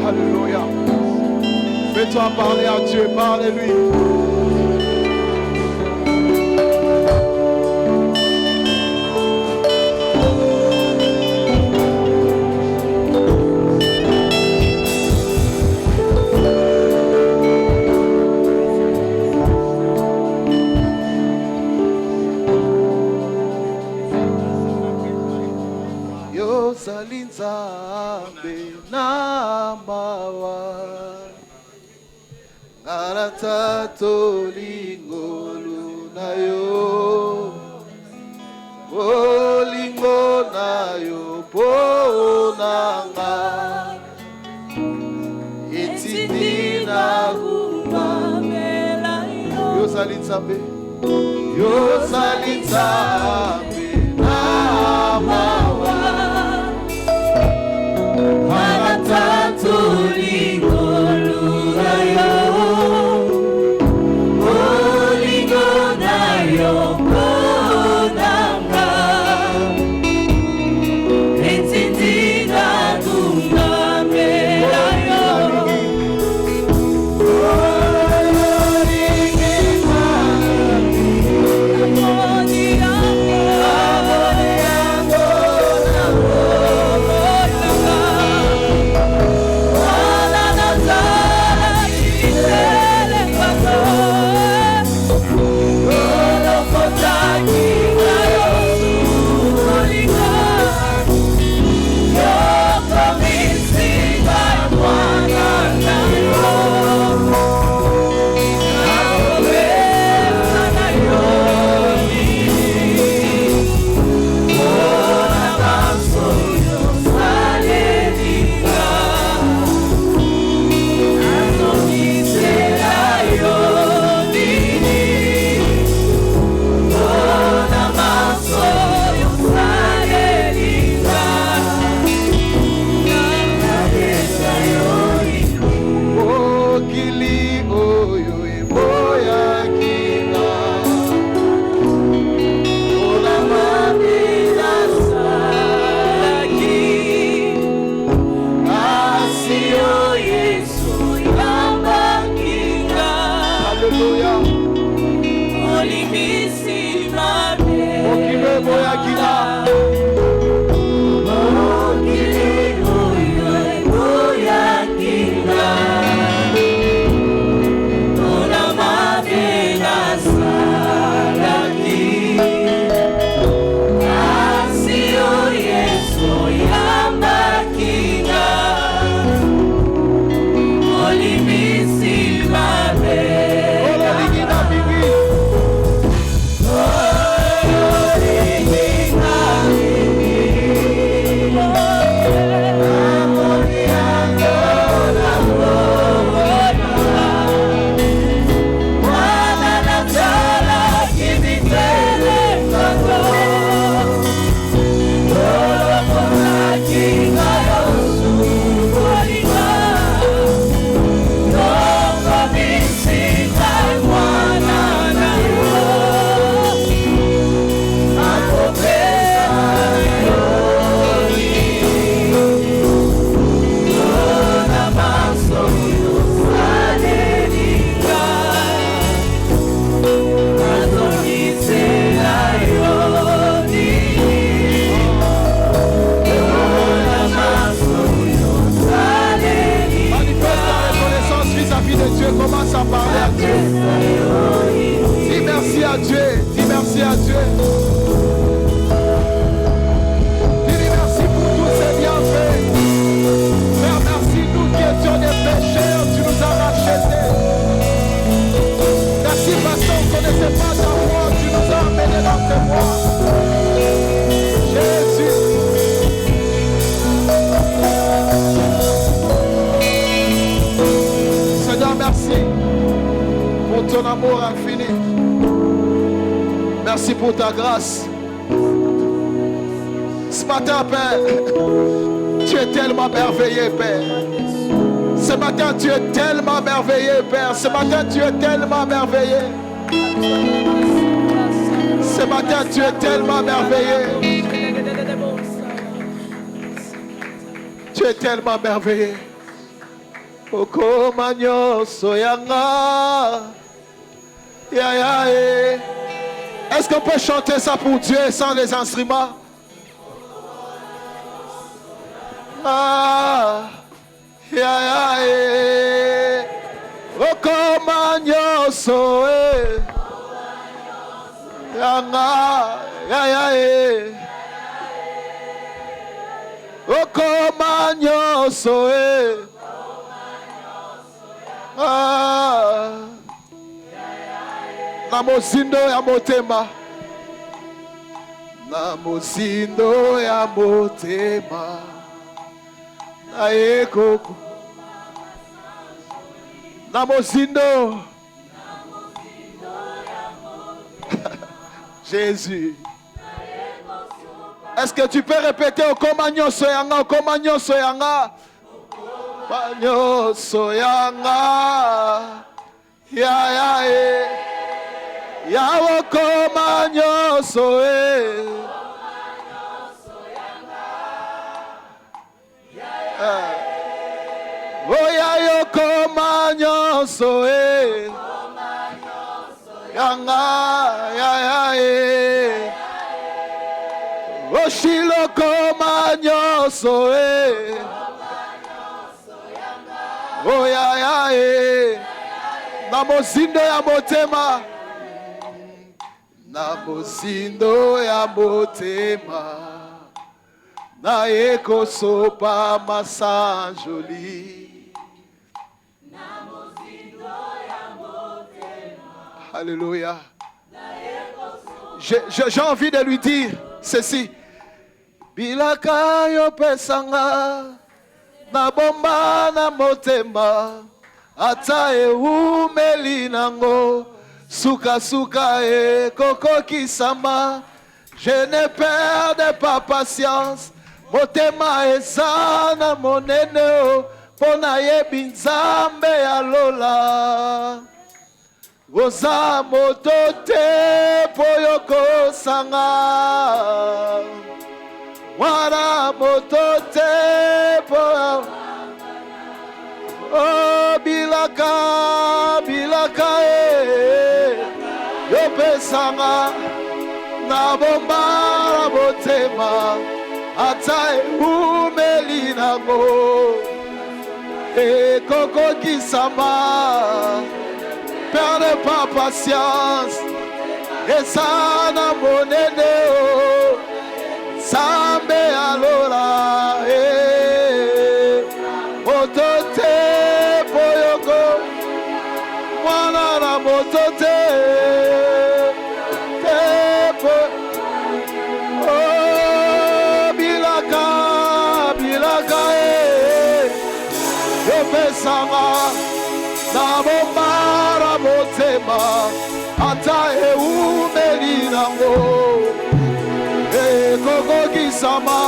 Alléluia. Fais-toi parler à Dieu, parle-lui. Yo salinzabe namawa Garata lingolu na yo Bolingo na yo ponanga Etini na kumamela yo salinzabe namawa Garata lingolu na yo Ton amour infini. Merci pour ta grâce. Ce matin, Père, tu es tellement merveilleux, Père. Ce matin, tu es tellement merveilleux, Père. Ce matin, tu es tellement merveilleux. Ce matin, tu es tellement merveilleux. Tu es tellement merveilleux. Okomanyo soyanga. Ya ya eh. Est-ce qu'on peut chanter ça pour Dieu sans les instruments? Ah, ya ya eh. Okomanyo soe. Yanga, ya ya eh. Okomanyo soe. Ah. Namozindo ya motema. Namozindo ya motema. Naekoko. Namozindo. Jésus. Est-ce que tu peux répéter au Komagnon Soyanga, au Komagnon Soyanga? Komagnon Soyanga. Ya ya e. Ya o Komagnon Soe. Oh ya yo Komagnon Soe. Yanga ya ya e. Oshilo Komagnon Soe. Oh ya ya e. Namozindo ya motema. Namozindo ya motema. Na eko sopa masa joli. Alléluia. J'ai envie de lui dire ceci. Bilaka yo pesanga na bomba na motema ata eumeli nango suka suka e koko kisama. Je ne perds pas patience. Motema ezana monene pona yebi nzambe ya lola. Oza motote poyoko sanga. Wara motote poyoko. Oh bilaka bilaka yope sanga. Na bomba la motema ata umeli nango e koko kisama. Perdez pas patience et ça na monene o sambe alora e motote poyoko mwana na motote. Pesama na bombara motema ata eumeli nango e koko kisama.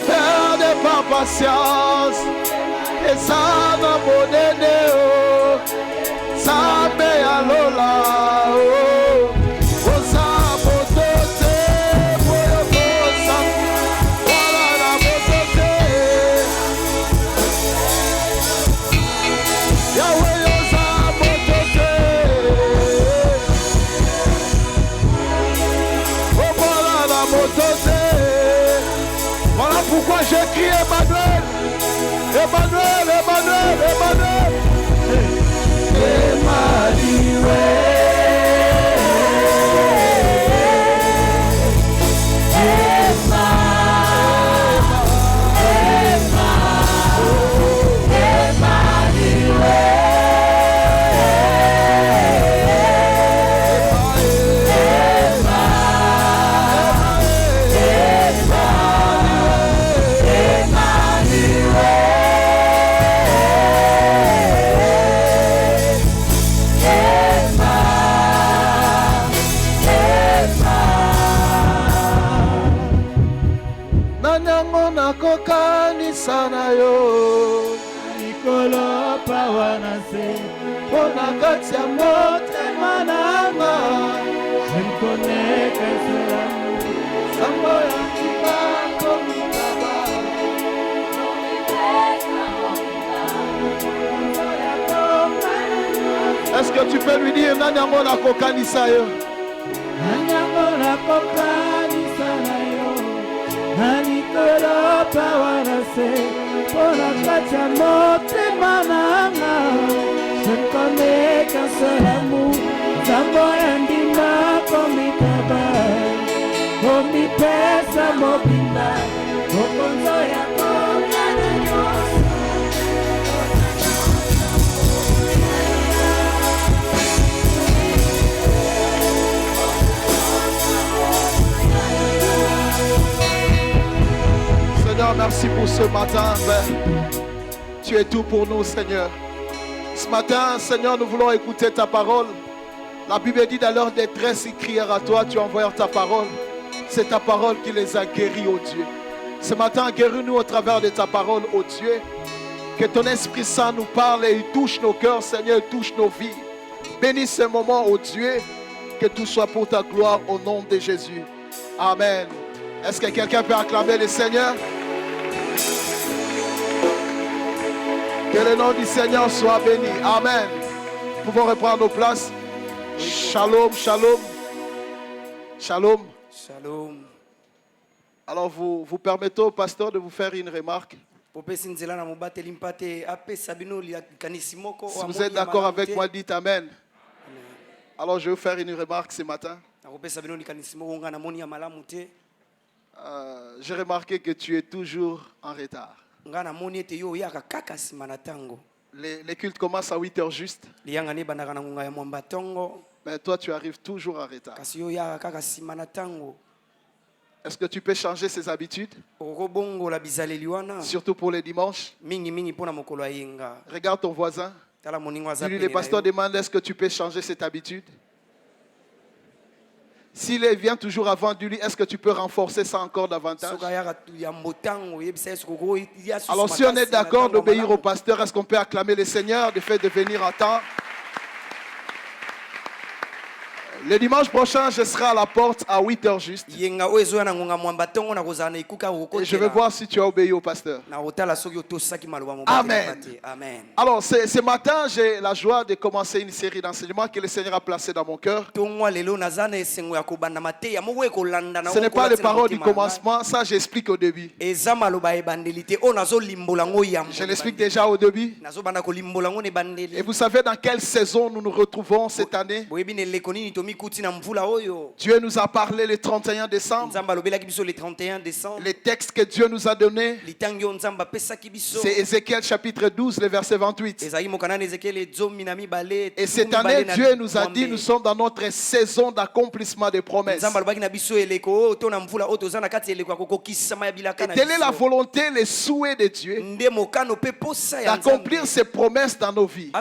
Perdez pas patience et ça na monene o sambe alola o osa motote poyoko sam wala na motote. Voilà pourquoi j'écris Emmanuel, Emmanuel, Emmanuel, Emmanuel, Emmanuel. Sana yo Nikolo pawanase Pona kati ya motema nanga. Je ne connais qu'un seul amour, Sambo ya kibako mitaba. tu peux lui dire, Nanyango na kokanisa yo. Nanyango na kokanisa na yo. Nalikolo pawarase. Pona kacha motema nanga. Je ne connais qu'un seul amour. Zambo yandima komikaba. Komi pesa mobimba. Okonzo ya kokana nyosa. Seigneur, merci pour ce matin, Père. Tu es tout pour nous, Seigneur. Ce matin, Seigneur, nous voulons écouter ta parole. La Bible dit dans leur détresse, ils crièrent à toi, tu envoies ta parole. C'est ta parole qui les a guéris, ô Dieu. Ce matin, guéris-nous au travers de ta parole, ô Dieu. Que ton Esprit Saint nous parle et il touche nos cœurs, Seigneur, il touche nos vies. Bénis ce moment, ô Dieu. Que tout soit pour ta gloire au nom de Jésus. Amen. Est-ce que quelqu'un peut acclamer le Seigneur? Que le nom du Seigneur soit béni. Amen. Nous pouvons reprendre nos places. Shalom, shalom. Shalom. Shalom. Alors vous permettez au pasteur de vous faire une remarque. Si vous êtes d'accord avec moi, dites Amen. Alors je vais vous faire une remarque ce matin. J'ai remarqué que tu es toujours en retard. Les cultes commencent à 8h juste. Mais toi, tu arrives toujours en retard. Est-ce que tu peux changer ces habitudes? Surtout pour les dimanches. Regarde ton voisin. Lui, le pasteur demande, est-ce que tu peux changer cette habitude? S'il vient toujours avant du lit, est-ce que tu peux renforcer ça encore davantage? Alors si on est d'accord d'obéir au pasteur, est-ce qu'on peut acclamer le Seigneur du fait de venir en temps? Le dimanche prochain, je serai à la porte à 8h juste. Et je vais voir si tu as obéi au pasteur. Amen. Alors, ce matin, j'ai la joie de commencer une série d'enseignements que le Seigneur a placé dans mon cœur. Ce n'est pas les paroles du commencement, ça j'explique au début. Je l'explique déjà au début. Et vous savez dans quelle saison nous nous retrouvons cette année? Dieu nous a parlé le 31 décembre. Les textes que Dieu nous a donnés, c'est Ézéchiel chapitre 12, le verset 28. Et cette année, Dieu nous a dit, nous sommes dans notre saison d'accomplissement des promesses. Et telle est la volonté, le souhait de Dieu d'accomplir ses promesses dans nos vies.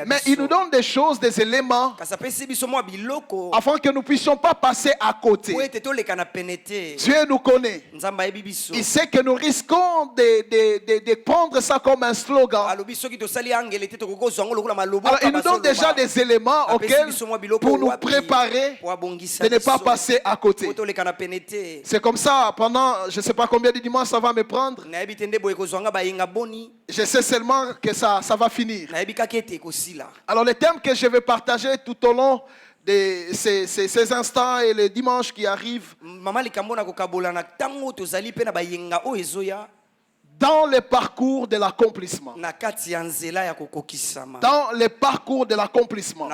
Mais il nous donne des choses, des éléments afin que nous ne puissions pas passer à côté. Dieu nous connaît. Il sait que nous risquons de prendre ça comme un slogan. Alors il nous donne déjà des éléments auxquels pour nous préparer de ne pas passer à côté. C'est comme ça, pendant je ne sais pas combien de dimanches ça va me prendre. Je sais seulement que ça va finir. Alors le thème que je vais partager tout au long de ces instants et les dimanches qui arrivent, dans le parcours de l'accomplissement. Dans le parcours de l'accomplissement.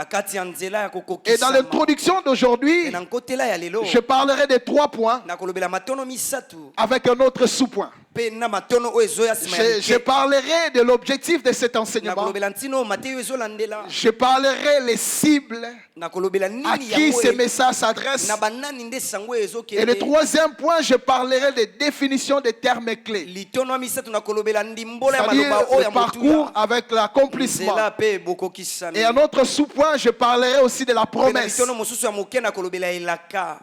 Et dans l'introduction d'aujourd'hui, je parlerai de 3 points avec un autre sous-point. Je parlerai de l'objectif de cet enseignement. Je parlerai les cibles à qui ce message s'adresse. Et le 3e point, je parlerai des définitions des termes clés. C'est-à-dire le parcours avec l'accomplissement. Et un autre sous-point, je parlerai aussi de la promesse.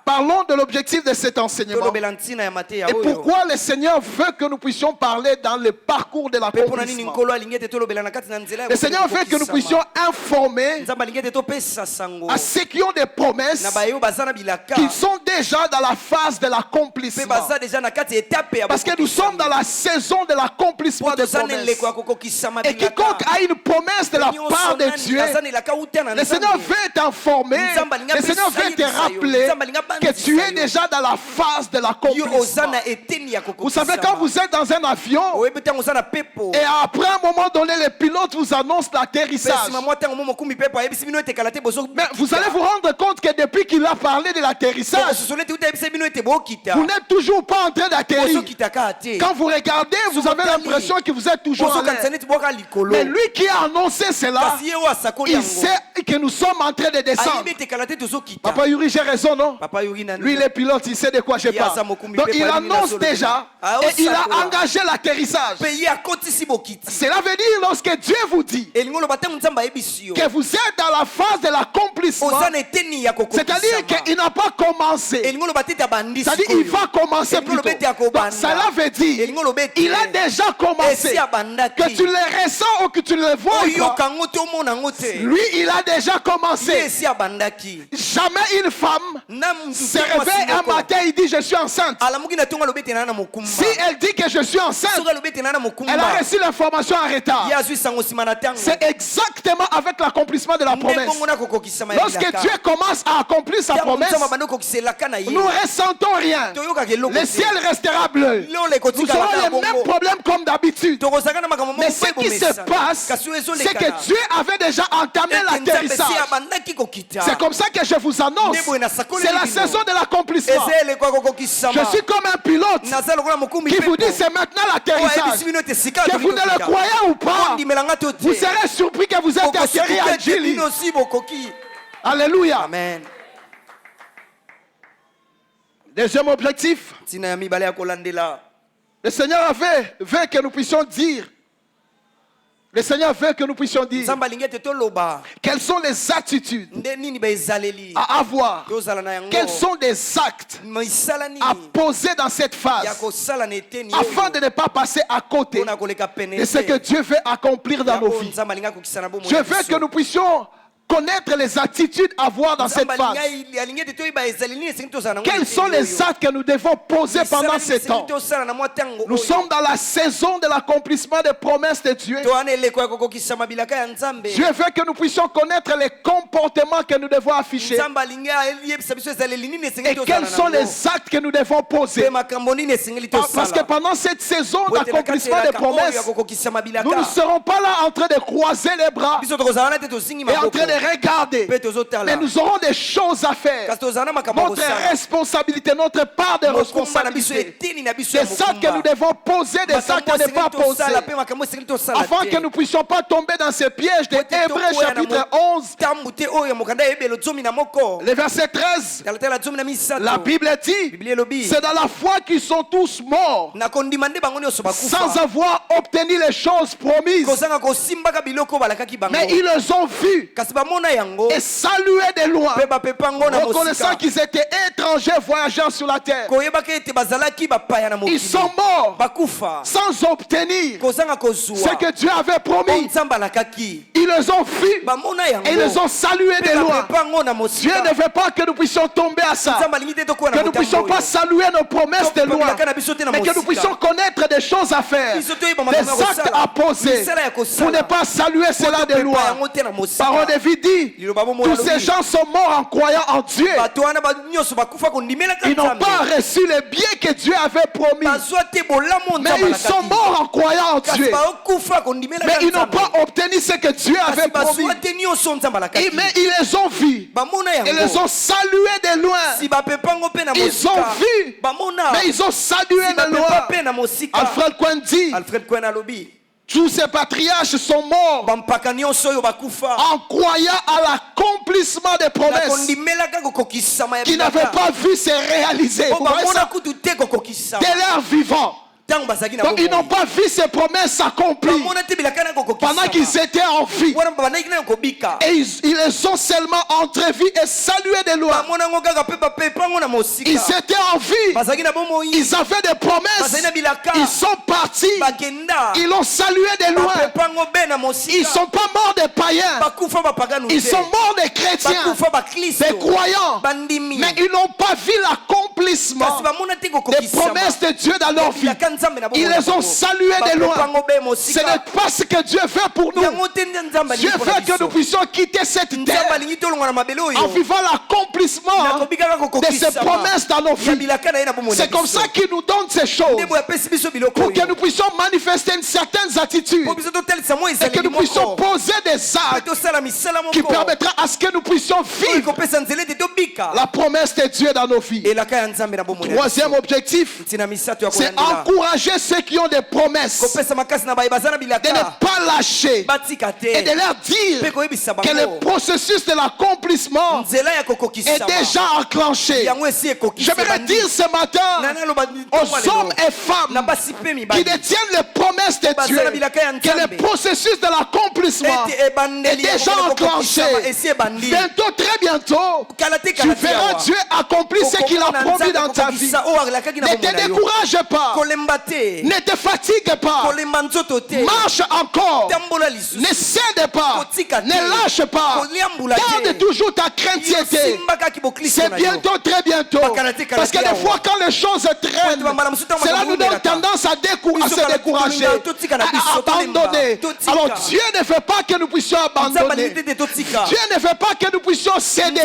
Parlons de l'objectif de cet enseignement. Et pourquoi le Seigneur veut que nous puissions parler dans le parcours de l'accomplissement. Le Seigneur veut que nous puissions informer à ceux qui ont des promesses, qui sont déjà dans la phase de l'accomplissement. Parce que nous sommes dans la saison de l'accomplissement des promesses. Et quiconque a une promesse de la part de Dieu, le Seigneur veut t'informer, le Seigneur veut te rappeler que tu es déjà dans la phase de l'accomplissement. Vous savez, quand vous êtes dans un avion et après un moment donné, le pilote vous annonce l'atterrissage, mais vous allez vous rendre compte que depuis qu'il a parlé de l'atterrissage, vous n'êtes toujours pas en train d'atterrir. Quand vous regardez, vous avez l'impression que vous êtes toujours en l'air. Mais lui qui a annoncé cela, il sait que nous sommes en train de descendre. Papa Yuri, j'ai raison, non? Lui, le pilote, il sait de quoi je parle. Donc il annonce déjà et il a engagé l'atterrissage. Cela veut dire lorsque Dieu vous dit que vous êtes dans la phase de l'accomplissement, c'est-à-dire qu'il n'a pas commencé, c'est-à-dire qu'il va commencer plutôt. Donc cela veut dire il a déjà commencé. Que tu le ressens ou que tu le vois, lui il a déjà commencé. Jamais une femme se réveille un matin et dit je suis enceinte. Si elle dit que je suis enceinte, elle a reçu l'information en retard. C'est exactement avec l'accomplissement de la promesse. Lorsque Dieu commence à accomplir sa promesse, nous ne ressentons rien. Le ciel restera bleu. Nous aurons les mêmes problèmes comme d'habitude. Mais ce qui se passe, c'est que Dieu avait déjà entamé l'atterrissage. C'est comme ça que je vous annonce. C'est la saison de l'accomplissement. Je suis comme un pilote qui vous dit c'est maintenant l'atterrissage. Que vous ne le croyez ou pas, vous serez surpris que vous êtes atterri à Djili. Alléluia. Amen. Deuxième objectif, le Seigneur veut que nous puissions dire. Le Seigneur veut que nous puissions dire quelles sont les attitudes à avoir, quels sont les actes à poser dans cette phase afin de ne pas passer à côté de ce que Dieu veut accomplir dans nos vies. Je veux que nous puissions connaître les attitudes à avoir dans cette phase. Quels sont les actes que nous devons poser pendant ce temps? Nous sommes dans la saison de l'accomplissement des promesses de Dieu. Dieu veut que nous puissions connaître les comportements que nous devons afficher. Et quels sont les actes que nous devons poser? Parce que pendant cette saison d'accomplissement des promesses, nous ne serons pas là en train de croiser les bras et en train de regarder, mais nous aurons des choses à faire. Notre responsabilité, notre part de responsabilité, des actes que nous devons poser, des actes à ne pas poser, afin que nous ne puissions pas tomber dans ces pièges de Hébreux chapitre 11, le verset 13. La Bible dit, c'est dans la foi qu'ils sont tous morts sans avoir obtenu les choses promises, mais ils les ont vues et salué de loin, reconnaissant qu'ils étaient étrangers voyageant sur la terre. Ils sont morts sans obtenir ce que Dieu avait promis. Ils les ont vus et ils les ont salués de loin. Dieu ne veut pas que nous puissions tomber à ça, que nous ne puissions pas saluer nos promesses de loin, mais que nous puissions connaître des choses à faire, des actes à poser pour ne pas saluer cela de loin. Parole de vie dit, tous ces gens sont morts en croyant en Dieu. Ils n'ont pas reçu les biens que Dieu avait promis, mais ils sont morts en croyant en Dieu, mais ils n'ont pas obtenu ce que Dieu avait promis. Mais ils les ont vus et les ont salués de loin. Ils ont vu, mais ils ont salué de loin. Alfred Cohen dit, tous ces patriarches sont morts en croyant à l'accomplissement des promesses qui n'avaient pas vu se réaliser. Vous voyez ça? De leur vivant, Donc ils n'ont pas vu ces promesses s'accomplir pendant qu'ils étaient en vie. Et ils les ont seulement entrevus et salué de loin. Ils étaient en vie. Ils avaient des promesses. Ils sont partis. Ils l'ont salué de loin. Ils ne sont pas morts des païens. Ils sont morts des chrétiens, des croyants. Mais ils n'ont pas vu l'accomplissement des promesses de Dieu dans leur vie. Ils les ont salués de loin. Ce n'est pas ce que Dieu fait pour nous. Dieu veut que nous puissions quitter cette terre en vivant l'accomplissement de ses promesses dans nos vies. C'est comme ça qu'il nous donne ces choses, pour que nous puissions manifester une certaine attitude et que nous puissions poser des actes qui permettra à ce que nous puissions vivre la promesse de Dieu dans nos vies. Troisième objectif, c'est encourager ceux qui ont des promesses de ne pas lâcher et de leur dire que le processus de l'accomplissement est déjà enclenché. J'aimerais dire ce matin aux hommes et femmes qui détiennent les promesses de Dieu que le processus de l'accomplissement est déjà enclenché. Bientôt, très bientôt, tu verras Dieu accomplir ce qu'il a promis dans ta vie. Ne te décourage pas. Ne te fatigue pas. Marche encore. Ne cède pas. Ne lâche pas. Garde toujours ta craintièté. C'est bientôt, très bientôt. Parce que des fois, quand les choses traînent, cela nous donne tendance à se décourager, à abandonner. Alors Dieu ne veut pas que nous puissions abandonner. Dieu ne veut pas que nous puissions céder.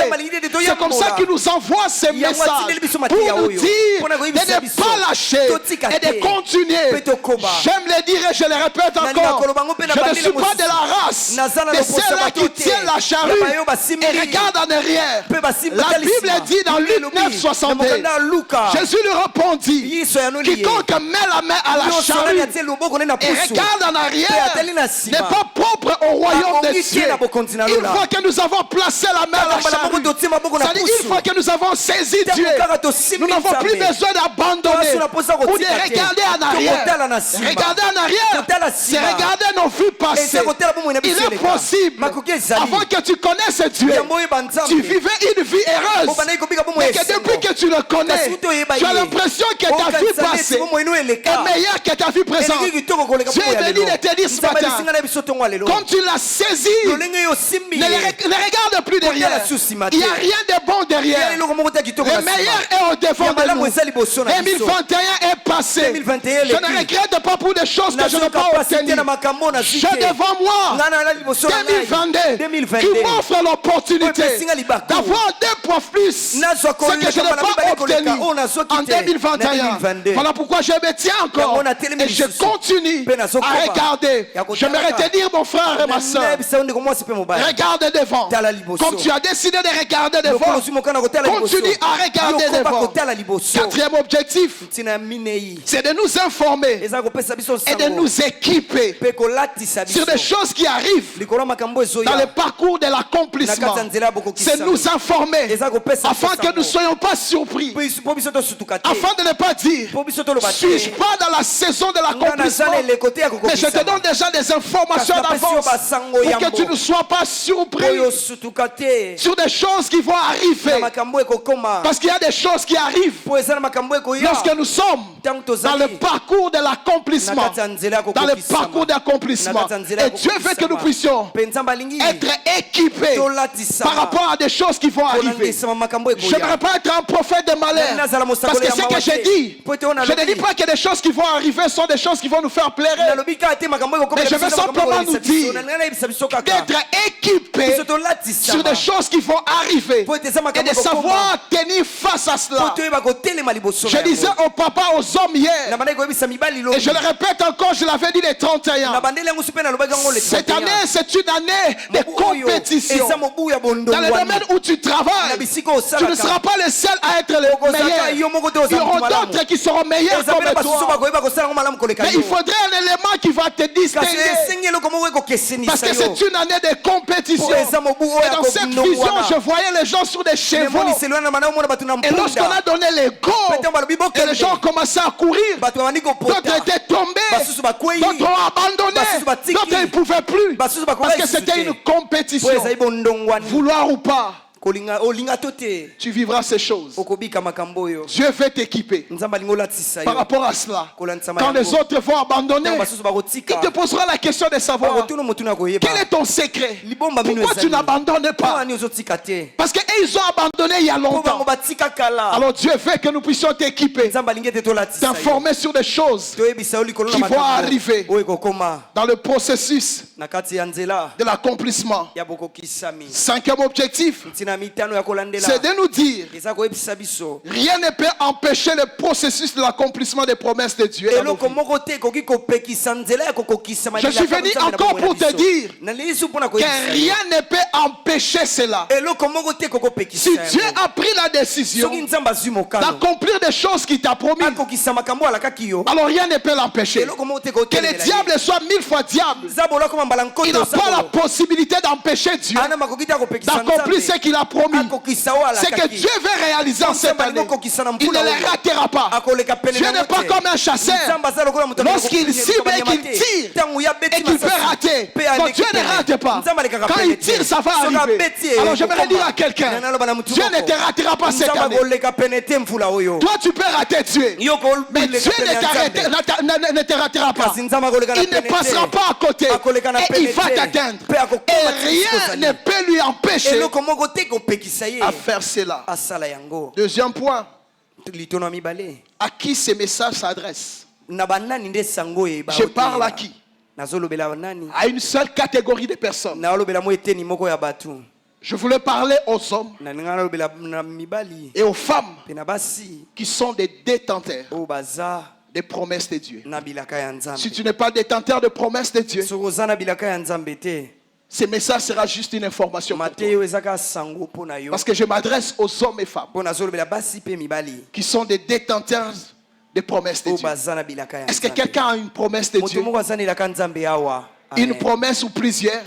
C'est comme ça qu'il nous envoie ces messages pour nous dire de ne pas lâcher et de continuer. J'aime le dire et je le répète encore. Je ne suis pas de la race de ceux-là qui tiennent la charrue et regardent en arrière. La Bible dit dans Luc 9:62, Jésus lui répondit, quiconque met la main à la charrue et regarde en arrière n'est pas propre au royaume de Dieu. Une fois que nous avons placé la main à la charrue, c'est-à-dire une fois que nous avons saisi Dieu, nous n'avons plus besoin d'abandonner ou de regarder en arrière. Regarder en arrière, c'est regarder nos vies passées. Il est possible, avant que tu connaisses Dieu, tu vivais une vie heureuse, mais que depuis que tu le connais, tu as l'impression que ta vie passée est meilleure que ta vie présente. Dieu est venu de te dire ce matin, comme tu l'as saisi, ne regarde plus derrière. Il n'y a rien de bon derrière. Le meilleur est au devant de nous. 2021 est passé. Je ne regrette pas pour des choses que je n'ai pas obtenues. J'ai devant moi 2022 qui m'offre l'opportunité d'avoir 2 fois plus ce que je n'ai pas obtenu en 2021. Voilà pourquoi je me tiens encore et je continue à regarder. J'aimerais te dire, mon frère et ma soeur, regarde devant. Comme tu as décidé de regarder devant, continue à regarder devant. 4e objectif, c'est de nous informer et de nous équiper sur des choses qui arrivent dans le parcours de l'accomplissement. C'est nous informer afin que nous ne soyons pas surpris, afin de ne pas dire, suis-je pas dans la saison de l'accomplissement, mais je te donne déjà des informations d'avance pour que tu ne sois pas surpris sur des choses qui vont arriver, parce qu'il y a des choses qui arrivent lorsque nous sommes dans le parcours de l'accomplissement, dans le parcours d'accomplissement. Et Dieu veut que nous puissions être équipés par rapport à des choses qui vont arriver. Je n'aimerais pas être un prophète de malheur, parce que ce que j'ai dit, je ne dis pas que des choses qui vont arriver sont des choses qui vont nous faire plaire, mais je veux simplement nous dire d'être équipés sur des choses qui vont arriver et de savoir tenir face à cela. Je disais au papa, aux hommes hier, et je le répète encore, je l'avais dit les 31. Cette année, c'est une année de compétition. Dans le domaine où tu travailles, tu ne seras pas le seul à être le meilleur. Il y aura d'autres qui seront meilleurs comme toi. Mais il faudrait un élément qui va te distinguer, parce que c'est une année de compétition. Et dans cette vision, je voyais les gens sur des chevaux. Et lorsqu'on a donné les go, et les gens ont commencé à à courir, d'autres étaient tombés, d'autres ont abandonné, d'autres ne pouvaient plus. Parce que c'était une compétition. Vouloir ou pas, tu vivras ces choses. Dieu veut t'équiper. Par rapport à cela, quand les autres vont abandonner, il te posera la question de savoir quel est ton secret. Pourquoi tu n'abandonnes pas? Parce qu'ils ont abandonné il y a longtemps. Alors Dieu veut que nous puissions t'équiper, t'informer sur des choses qui vont arriver dans le processus de l'accomplissement. Cinquième objectif, c'est de nous dire rien ne peut empêcher le processus de l'accomplissement des promesses de Dieu. Je suis venu encore pour te dire que rien ne peut empêcher cela. Si Dieu a pris la décision d'accomplir des choses qu'il t'a promis, alors rien ne peut l'empêcher. Que le diable soit 1000 fois diable, il n'a pas la possibilité d'empêcher Dieu d'accomplir ce qu'il a promis. C'est que Dieu veut réaliser en cette année. Il ne les ratera pas. Dieu n'est pas comme un chasseur. Lorsqu'il cible et qu'il tire et qu'il peut rater, donc Dieu ne rate pas. Quand il tire, ça va arriver. Alors j'aimerais dire à quelqu'un, Dieu ne te ratera pas cette année. Toi tu peux rater Dieu, mais Dieu ne te ratera pas. Il ne passera pas à côté et il va t'atteindre. Et rien ne peut lui empêcher à faire cela. Deuxième point, à qui ces messages s'adressent? Je parle à qui? À une seule catégorie de personnes. Je voulais parler aux hommes et aux femmes qui sont des détenteurs des promesses de Dieu. Si tu n'es pas détenteur de promesses de Dieu, ce message sera juste une information pour toi. Parce que je m'adresse aux hommes et femmes qui sont des détenteurs des promesses de Dieu. Est-ce que quelqu'un a une promesse de Dieu? Une promesse ou plusieurs?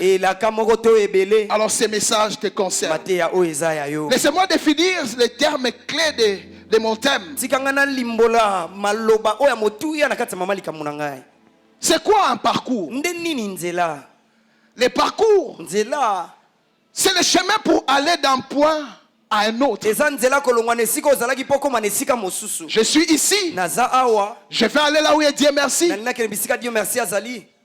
Alors ces messages te concernent. Laissez-moi définir les termes clés de mon thème. C'est quoi un parcours? Le parcours, c'est le chemin pour aller d'un point à un autre. Je suis ici, je vais aller là où il dit merci.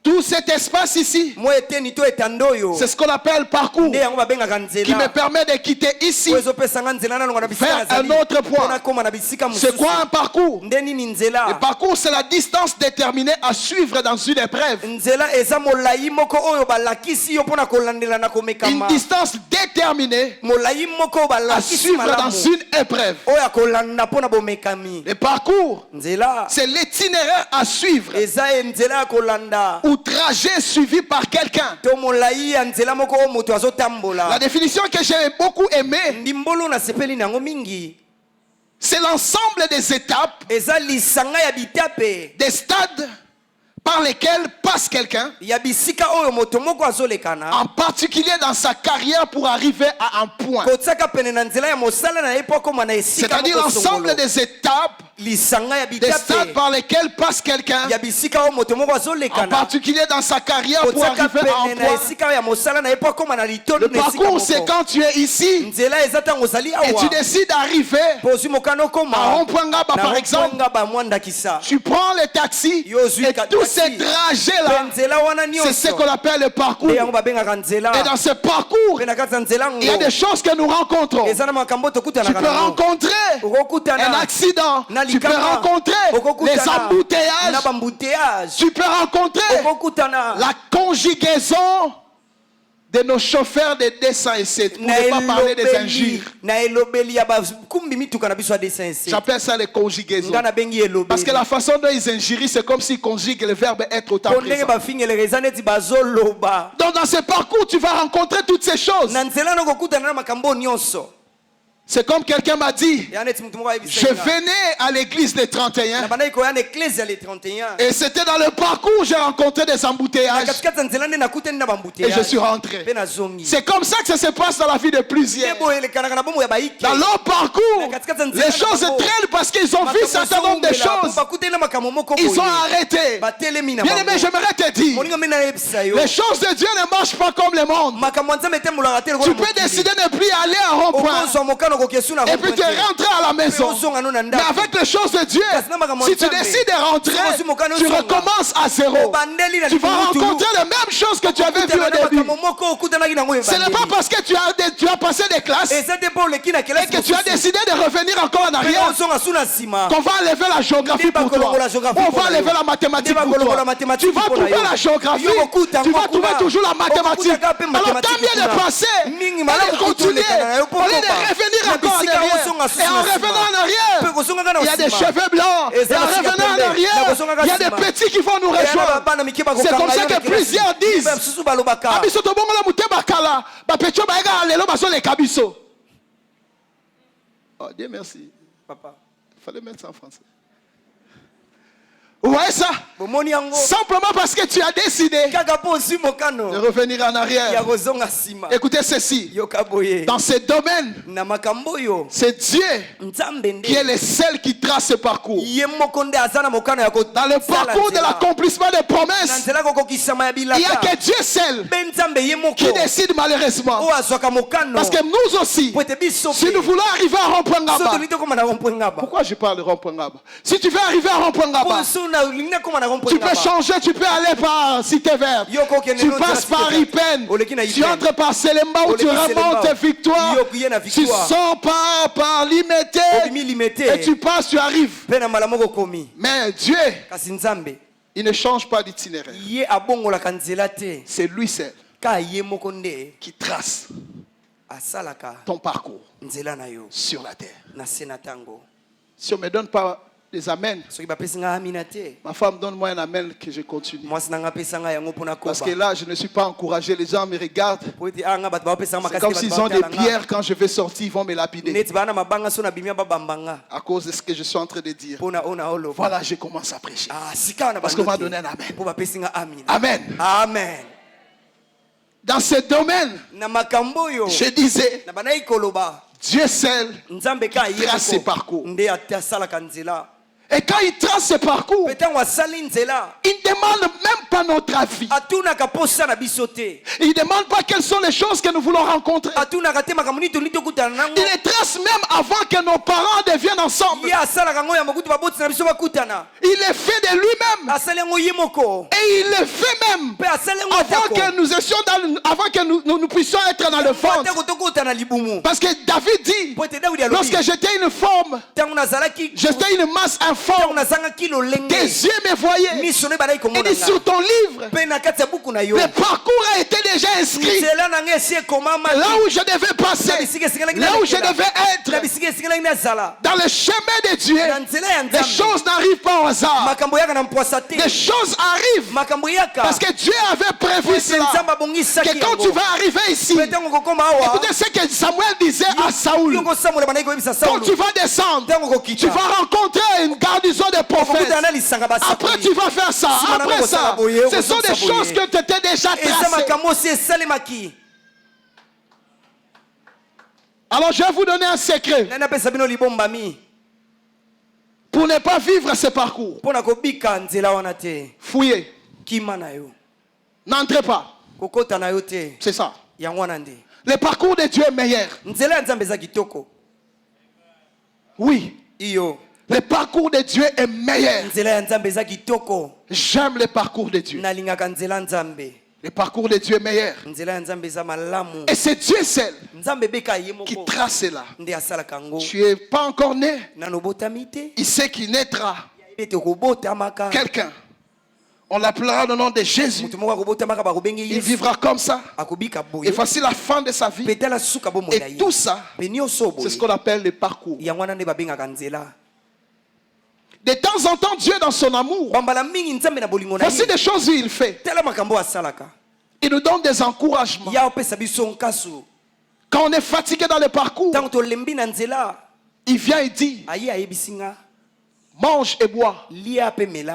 Tout cet espace ici, c'est ce qu'on appelle parcours, qui me permet de quitter ici vers un autre point. C'est quoi un parcours? Le parcours, c'est la distance déterminée à suivre dans une épreuve. Une distance déterminée à suivre dans une épreuve. Le parcours, c'est l'itinéraire à suivre ou trajet suivi par quelqu'un. La définition que j'ai beaucoup aimée, c'est l'ensemble des étapes, des stades par lesquels passe quelqu'un, en particulier dans sa carrière pour arriver à un point. C'est-à-dire l'ensemble des étapes, des stades par lesquels passe quelqu'un, en particulier dans sa carrière pour arriver à un point. Le parcours, c'est quand tu es ici et tu décides d'arriver à rond-point Ngaba, par exemple. Tu prends le taxi et tous ces trajets-là, c'est ce qu'on appelle le parcours. Et dans ce parcours, il y a des choses que nous rencontrons. Tu peux rencontrer un accident. Tu peux rencontrer les embouteillages. Tu peux rencontrer la conjugaison de nos chauffeurs de 207, pour ne pas parler des injures. J'appelle ça les conjugaisons. Parce que la façon dont ils injurient, c'est comme s'ils conjuguent le verbe être au temps présent. Donc dans ce parcours, tu vas rencontrer toutes ces choses. C'est comme quelqu'un m'a dit, je venais à l'église des 31 et c'était dans le parcours où j'ai rencontré des embouteillages et je suis rentré. C'est comme ça que ça se passe dans la vie de plusieurs. Dans leur parcours, les choses traînent parce qu'ils ont vu un certain nombre de choses. Ils ont arrêté. Bien aimé, j'aimerais te dire, les choses de Dieu ne marchent pas comme le monde. Tu peux décider de ne plus aller à rond-point et puis tu rentrer à la maison. Mais avec les choses de Dieu, si tu décides de rentrer, tu recommences à zéro. Tu vas rencontrer les mêmes choses que tu avais vues au début. Ce n'est pas parce que tu as passé des classes et que tu as décidé de revenir encore en arrière qu'on va enlever la géographie pour toi. On va enlever la mathématique pour toi. Tu vas trouver la géographie, tu vas trouver toujours la mathématique. Alors tant mieux de passer et de continuer au lieu de revenir encore en arrière. Et en revenant en arrière, il y a des cheveux blancs. Et en revenant en arrière, il y a des petits qui vont nous rejoindre. C'est comme ça que plusieurs disent, oh Dieu merci. Papa, il fallait mettre ça en français. Vous voyez ça? Simplement parce que tu as décidé de revenir en arrière. Écoutez ceci. Dans ce domaine, c'est Dieu qui est le seul qui trace ce parcours. Dans le parcours de l'accomplissement des promesses, il n'y a que Dieu seul qui décide malheureusement. Parce que nous aussi, si nous voulons arriver à Rond-Point-Ngaba, pourquoi je parle de Rond-Point-Ngaba? Si tu veux arriver à Rond-Point-Ngaba, tu peux changer, tu peux aller par Cité Verte, tu passes par Ipen, tu entres par Selemba où tu remontes Victoire, tu sors par Limité et tu passes, tu arrives. Mais Dieu, il ne change pas d'itinéraire. C'est lui seul qui trace ton parcours sur la terre. Si on ne me donne pas des amens, ma femme donne-moi un amen que je continue. Parce que là, je ne suis pas encouragé. Les gens me regardent. C'est comme s'ils ont des pierres quand je vais sortir, ils vont me lapider. À cause de ce que je suis en train de dire. Voilà, je commence à prêcher. Parce qu'on m'a donné un amen. Amen. Amen. Dans ce domaine, je disais, Dieu seul qui trace ses parcours. Et quand il trace ce parcours, il ne demande même pas notre avis. Il ne demande pas quelles sont les choses que nous voulons rencontrer. Il les trace même avant que nos parents deviennent ensemble. Il le fait de lui-même. Et il le fait même avant que nous puissions être dans le ventre. Parce que David dit, lorsque j'étais une forme, j'étais une masse informe, tes yeux me voyaient. Il dit sur ton livre, le parcours a été déjà inscrit. Là où je devais passer, là où je devais être, dans le chemin de Dieu, les choses n'arrivent pas au hasard. Les choses arrivent parce que Dieu avait prévu cela. Que quand tu vas arriver ici, écoutez ce que Samuel disait à Saoul. Quand tu vas descendre, tu vas rencontrer une garnison de prophètes. Après tu vas faire ça. Après ça, ce sont des choses que tu étais déjà tracées. Alors je vais vous donner un secret. Pour ne pas vivre ce parcours, fouillez. N'entrez pas. C'est ça. Le parcours de Dieu est meilleur. Oui. Le parcours de Dieu est meilleur. J'aime le parcours de Dieu. Le parcours de Dieu est meilleur. Et c'est Dieu seul qui trace cela. Tu n'es pas encore né. Il sait qu'il naîtra quelqu'un. On l'appellera le nom de Jésus. Il vivra comme ça. Et voici la fin de sa vie. Et tout ça, c'est ce qu'on appelle le parcours. De temps en temps, Dieu dans son amour, voici des choses qu'il fait. Il nous donne des encouragements. Quand on est fatigué dans le parcours, il vient et dit, mange et bois,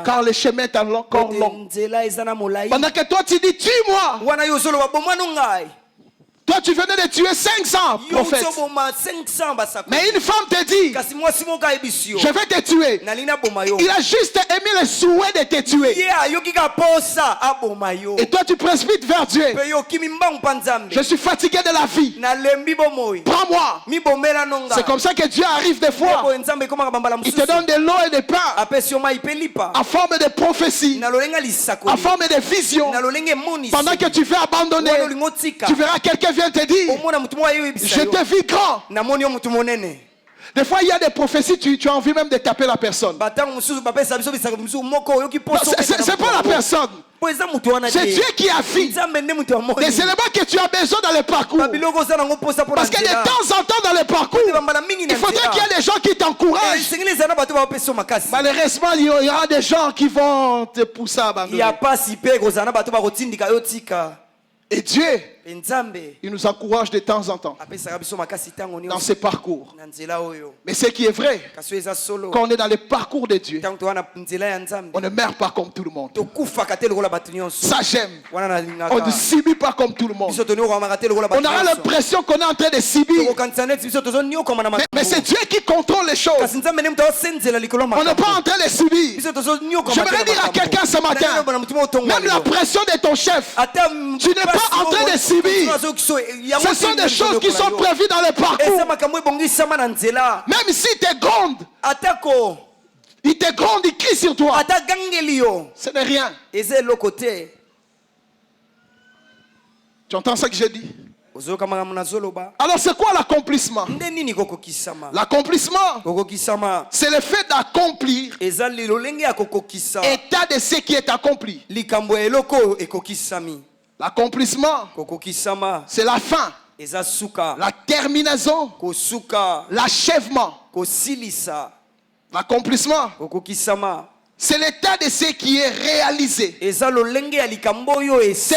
car le chemin est encore long. Pendant que toi tu dis, tue-moi. Toi tu venais de tuer 500 prophètes. Mais une femme te dit, je vais te tuer. Il a juste émis le souhait de te tuer. Et toi tu précipites vers Dieu. Je suis fatigué de la vie. Prends-moi. C'est comme ça que Dieu arrive des fois. Il te donne de l'eau et des pain en forme de prophétie, en forme de vision. Pendant que tu veux abandonner, tu verras quelqu'un vient te dire, je te vis grand. Des fois il y a des prophéties, tu as envie même de taper la personne. C'est pas la personne, c'est Dieu qui a fait des éléments que tu as besoin dans le parcours. Parce que de temps en temps dans le parcours, il faudrait qu'il y ait des gens qui t'encouragent. Malheureusement il y aura des gens qui vont te pousser à abandonner. Et Dieu, il nous encourage de temps en temps dans ce parcours. Mais ce qui est vrai, quand on est dans le parcours de Dieu, on ne meurt pas comme tout le monde. Ça j'aime. On ne subit pas comme tout le monde. On aura l'impression qu'on est en train de subir. Mais c'est Dieu qui contrôle les choses. On n'est pas en train de subir. J'aimerais dire à quelqu'un ce matin, même la pression de ton chef, tu n'es pas en train de subir. Ce sont des choses qui sont prévues dans le parcours. Même si tu es grande, il te gronde, il crie sur toi. Ce n'est rien. Tu entends ce que j'ai dit? Alors c'est quoi l'accomplissement? L'accomplissement, c'est le fait d'accomplir état de ce qui est accompli. L'accomplissement, c'est la fin, la terminaison, l'achèvement. L'accomplissement, c'est l'état de ce qui est réalisé. C'est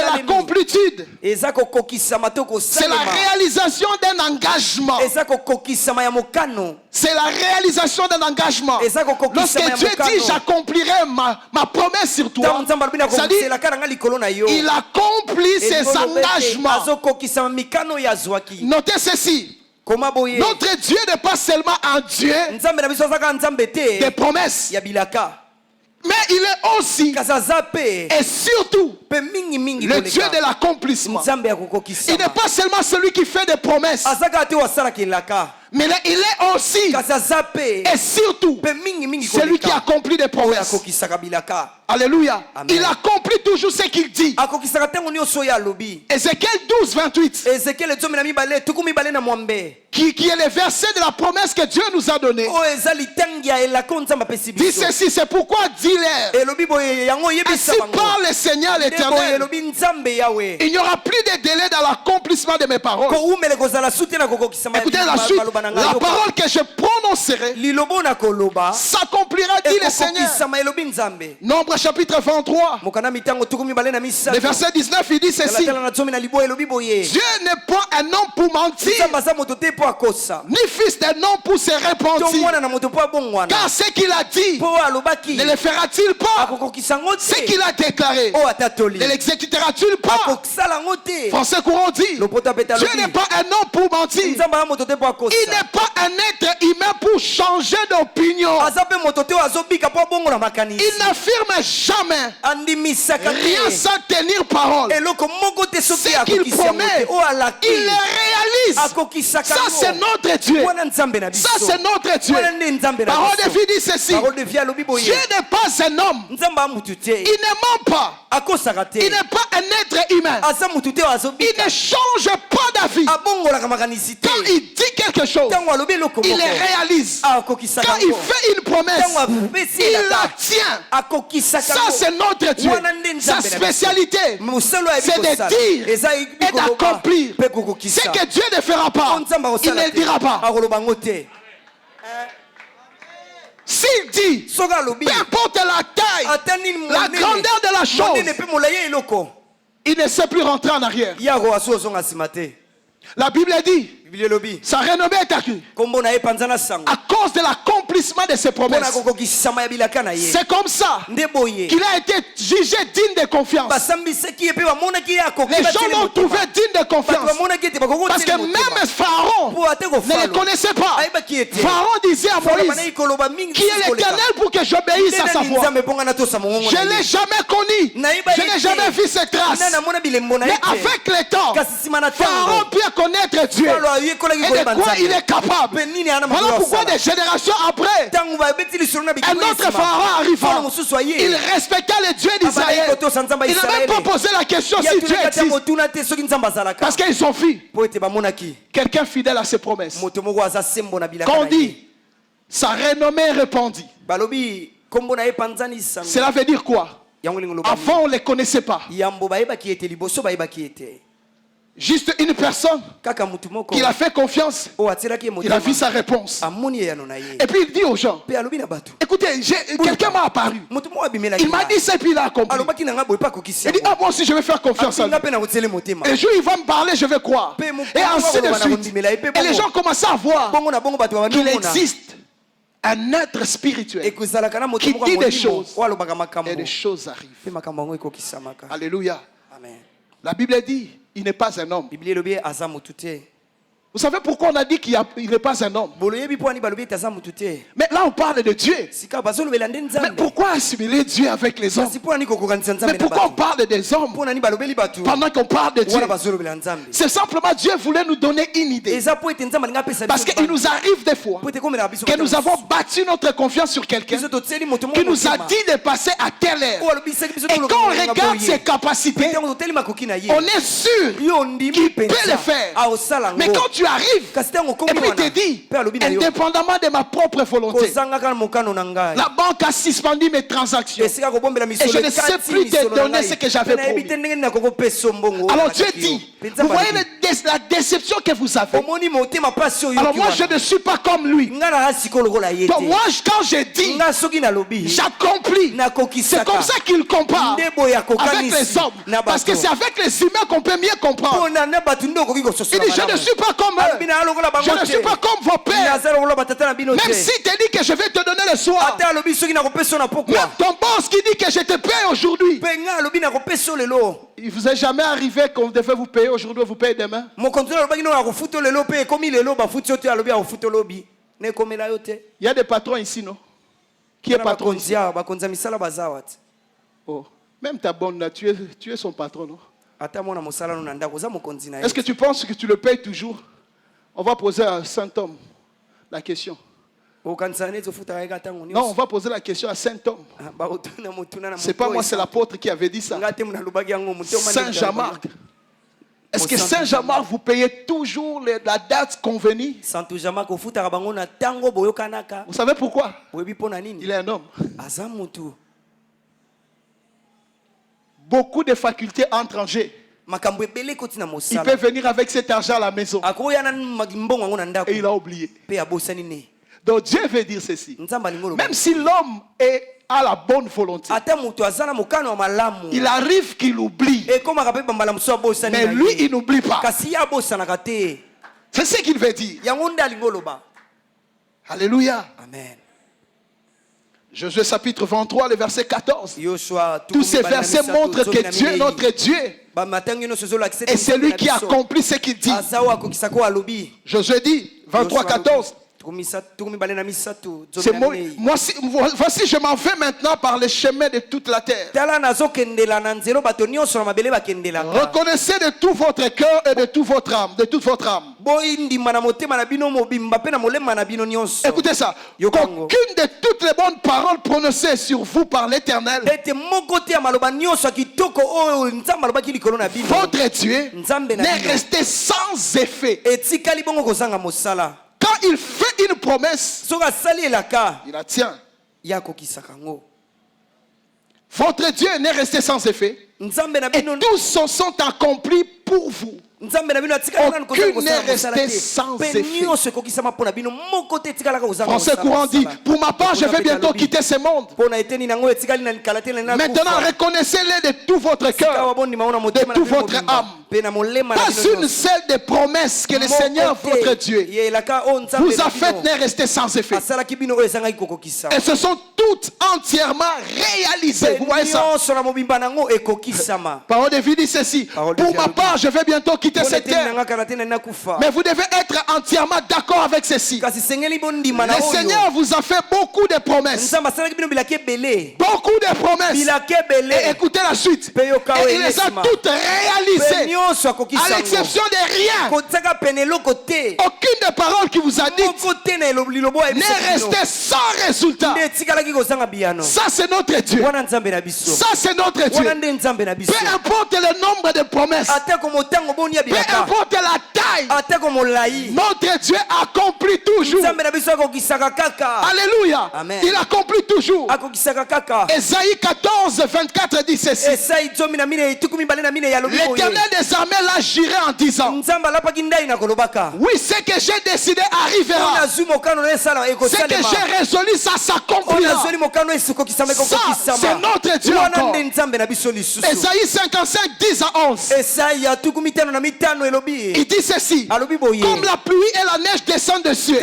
la complétude. C'est la réalisation d'un engagement. C'est la réalisation d'un engagement. Lorsque Dieu dit j'accomplirai ma promesse sur toi, ça dit il accomplit ses engagements. Notez ceci. Notre Dieu n'est pas seulement un Dieu des promesses, mais il est aussi et surtout le Dieu de l'accomplissement. Il n'est pas seulement celui qui fait des promesses, mais il est aussi et surtout celui qui accomplit des promesses. Alléluia. Amen. Il accomplit toujours ce qu'il dit. Ézéchiel 12, 28. Qui est le verset de la promesse que Dieu nous a donné. Dit ceci, c'est pourquoi dis-leur. Ainsi parle le Seigneur l'Éternel. Il n'y aura plus de délai dans l'accomplissement de mes paroles. Écoutez la suite. La parole que je prononcerai s'accomplira, dit le Seigneur. Nombre chapitre 23. Le verset 19, il dit ceci. Dieu n'est pas un homme pour mentir, ni fils d'un homme pour se repentir. Car ce qu'il a dit, ne le fera-t-il pas? Ce qu'il a déclaré, ne l'exécutera-t-il pas? Français courant dit, Dieu n'est pas un homme pour mentir. Il n'est pas un être humain pour changer d'opinion. Il n'affirme jamais rien sans tenir parole. Ce qu'il promet, il le réalise. Ça c'est notre Dieu. Ça c'est notre Dieu. Parole de vie dit ceci. Dieu n'est pas un homme. Il ne ment pas. Il n'est pas un être humain. Il ne change pas d'avis. Quand il dit quelque chose, il le réalise. Quand il fait une promesse, il la tient. Ça c'est notre Dieu. Sa spécialité, c'est de dire et d'accomplir. Ce que Dieu ne fera pas, il ne le dira pas. S'il dit, peu importe la taille, la grandeur de la chose, il ne sait plus rentrer en arrière. La Bible dit, sa renommée est accrue à cause de l'accomplissement de ses promesses. C'est comme ça qu'il a été jugé digne de confiance. Les gens l'ont trouvé digne de confiance. Parce que même Pharaon ne le connaissait pas. Pharaon disait à Moïse, qui est l'Éternel pour que j'obéisse à sa voix. Je ne l'ai jamais connu. Je n'ai jamais vu ses traces. Mais avec le temps, Pharaon peut connaître Dieu. Et de quoi il est capable. Voilà pourquoi des générations après, un autre Pharaon arriva. Il respecta le Dieu d'Israël. Il n'a même pas posé la question si Dieu existe. Parce qu'ils sont filles. Quelqu'un fidèle à ses promesses. Quand on dit sa renommée est répandue, cela veut dire quoi? Avant on ne les connaissait pas. Juste une personne qui a fait confiance, il a vu sa réponse. Et puis il dit aux gens, écoutez, quelqu'un m'a apparu. Il m'a dit ça et puis il a accompli. Il dit, ah moi aussi je vais faire confiance à lui. Et le jour il va me parler, je vais croire. Et ainsi de suite. Et les gens commencent à voir qu'il existe un être spirituel qui dit des choses et des choses arrivent. Alléluia. La Bible dit, il n'est pas un homme. Vous savez pourquoi on a dit qu'il n'est pas un homme? Mais là on parle de Dieu. Mais pourquoi assimiler Dieu avec les hommes? Mais pourquoi on parle des hommes pendant qu'on parle de Dieu? C'est simplement Dieu voulait nous donner une idée. Parce qu'il nous arrive des fois que nous avons battu notre confiance sur quelqu'un qui nous a dit de passer à telle heure. Et quand on regarde ses capacités, on est sûr qu'il peut le faire. Mais quand tu arrives et puis il te dit, indépendamment de ma propre volonté, la banque a suspendu mes transactions et je ne sais plus te donner ce que j'avais promis. Alors Dieu dit, vous voyez la déception que vous avez. Alors moi je ne suis pas comme lui. Donc moi quand je dis, j'accomplis. C'est comme ça qu'il compare avec les hommes. Parce que c'est avec les humains qu'on peut mieux comprendre. Il dit, je ne suis pas comme eux. Je ne suis pas comme vos pères. Même s'il te dit que je vais te donner le soir. Même ton boss qui dit que je te paye aujourd'hui. Il ne vous est jamais arrivé qu'on devait vous payer aujourd'hui, vous payez demain? Il y a des patrons ici, non? Qui est patron ici? Oh. Même ta bonne, tu es son patron, non? Est-ce que tu penses que tu le payes toujours? On va poser à Saint Homme la question. Non, on va poser la question à Saint Homme. C'est pas moi, c'est l'apôtre qui avait dit ça. Saint Jean-Marc. Est-ce que Saint Jean-Marc vous payez toujours la date convenue? Vous savez pourquoi? Il est un homme. Beaucoup de facultés entrent en jeu. Il peut venir avec cet argent à la maison. Et il a oublié. Donc Dieu veut dire ceci. Même si l'homme a la bonne volonté, il arrive qu'il oublie. Mais lui, il n'oublie pas. C'est ce qu'il veut dire. Alléluia. Amen. Josué chapitre 23, le verset 14. Tous ces versets montrent que Dieu, notre Dieu, est celui qui accomplit ce qu'il dit. Josué dit, 23, 14. Voici, je m'en vais maintenant par les chemins de toute la terre. Reconnaissez de tout votre cœur et de toute votre âme. Écoutez ça. Qu'aucune de toutes les bonnes paroles prononcées sur vous par l'Éternel, votre Dieu, n'est resté sans effet. Quand il fait une promesse, il la tient. Votre Dieu n'est resté sans effet. Et tous sont accomplis pour vous. Aucune n'est restée sans effet. Français courant dit, pour ma part, je vais bientôt quitter ce monde. Maintenant, reconnaissez-les de tout votre cœur, de toute votre âme. Pas une seule des promesses que le Seigneur, votre Dieu, vous a faites n'est restée sans effet. Et ce sont toutes entièrement réalisées. Vous voyez ça? Parole de vie dit ceci. Pour ma part, je vais bientôt quitter cette terre. Mais vous devez être entièrement d'accord avec ceci. Le Seigneur vous a fait beaucoup de promesses. Beaucoup de promesses. Et écoutez la suite. Et il les a toutes réalisées. À l'exception de rien. Aucune des paroles qu'il vous a dites n'est restée sans résultat. Ça c'est notre Dieu. Ça c'est notre Dieu. Peu importe le nombre de promesses, peu importe la taille, notre Dieu accomplit toujours. Alléluia. Amen. Il accomplit toujours. Ésaïe 14, 24 dit ceci. L'Éternel des armées l'a juré en disant, oui, ce que j'ai décidé arrivera. Ce que j'ai résolu, ça s'accomplira. Ça, c'est notre Dieu encore. Ésaïe 55, 10 à 11. Il dit ceci. Comme la pluie et la neige descendent dessus, et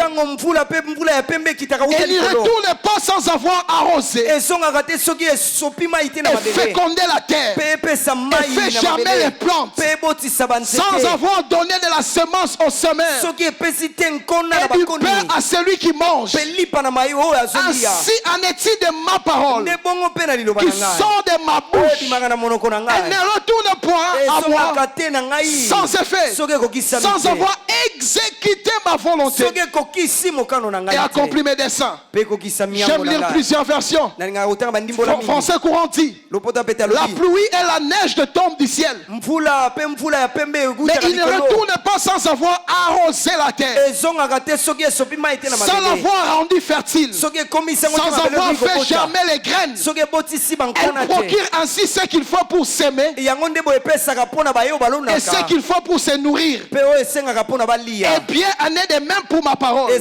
n'y retourne pas sans avoir arrosé, et fécondé la terre, et fait germer les plantes, sans avoir donné de la semence aux semeurs, et du pain à celui qui mange. Ainsi en est-il de ma parole qui sort de ma bouche. Elle ne retourne point à moi sans effet, sans avoir exécuté ma volonté et accompli mes desseins. J'aime lire plusieurs versions. Français courant dit, la pluie et la neige tombent du ciel, mais il ne retourne pas sans avoir arrosé la terre, sans l'avoir rendu fertile, sans avoir fait germer les graines. Elle procure ainsi ce qu'il faut pour s'aimer et ce qu'il faut pour se nourrir. Et bien, en est de même pour ma parole. Il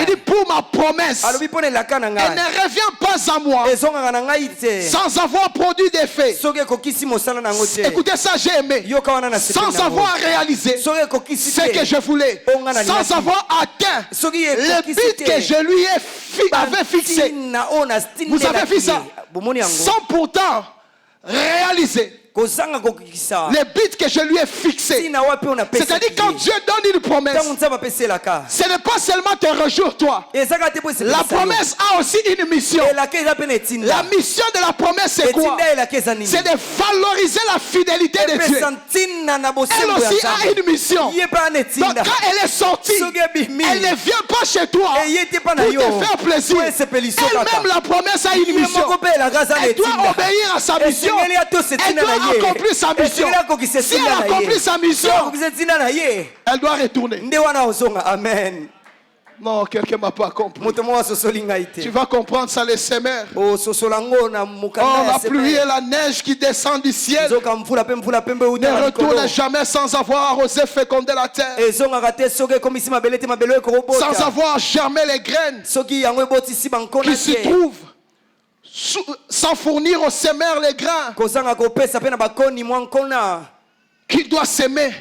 dit pour ma promesse, elle ne revient pas à moi sans avoir produit d'effet. Écoutez ça, j'ai aimé. Sans avoir réalisé ce que je voulais, sans avoir atteint le but que je lui avais fixé. Vous avez vu ça? Sans pourtant réaliser les buts que je lui ai fixés. C'est-à-dire quand Dieu donne une promesse, ce n'est pas seulement te réjouir toi. La promesse a aussi une mission. La mission de la promesse c'est quoi? C'est de valoriser la fidélité de Dieu. Elle aussi a une mission. Donc quand elle est sortie, elle ne vient pas chez toi pour te faire plaisir. Elle-même la promesse a une mission. Elle doit obéir à sa mission. Elle doit accomplir sa mission. Si elle accomplit sa mission, elle doit retourner. Amen. Non, quelqu'un ne m'a pas compris. Tu vas comprendre ça, les semeurs. Oh, la pluie et la neige qui descend du ciel ne retournent jamais sans avoir arrosé, fécondé la terre, sans avoir germé les graines qui se trouvent, sans fournir aux semeurs les grains qu'il doit s'aimer,